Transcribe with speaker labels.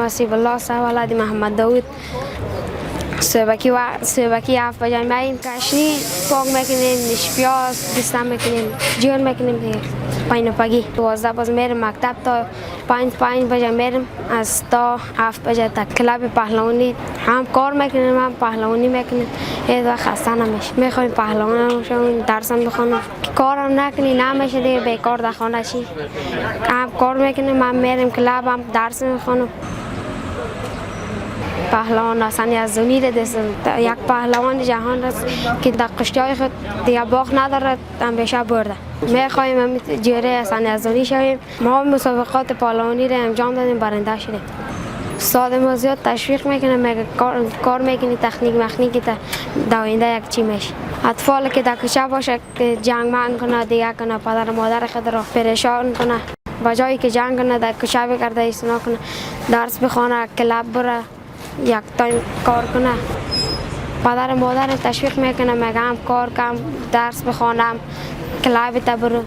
Speaker 1: آسیب الله ولد محمد داود. صبحکی 7 بجه میاییم کشتی پاک میکنیم، نش پیاز دستم میکنیم، جون میکنیم دیگه. پایین پگی 12 باز میرم مکتب تا 5 بجه میرم، از تا 7 بجه تا کلاب پهلوانی هم کار میکنیم هم پهلوانی میکنیم. یه وقت خسته نمیشه، میخوایم پهلوان شویم، درسم بخونم. کارم نکنی نمیشه دیگه، بیکار در خانه چی. هم کار میکنیم هم میرم کلاب هم درس میخونم. پهلوان حسن یزدانی یک پهلوان جهان است که در قشتی‌های خود دیگه باخت ندارد، همیشه برده. میخواهیم جوری حسن یزدانی شویم. ما مسابقات پهلوانی را انجام دادیم، برنده شدیم. استاد ما زیاد تشویق میکنه، میگه کار میکنی، تکنیک مخنیکی در آینده یک چی میشه. اطفال که در کوچه باشه که جنگ من کنه دیگه کنه، پدر و مادر خود را پریشان کنه، بجایی که جنگ کنه در کوچه بگرده ایستنا کنه، درس بخونه، کلاب بره، یک تایم کار کنه. پدر و مادر تشویق میکنه، میگم کار کم، درس بخوانم، کلاب تا برو.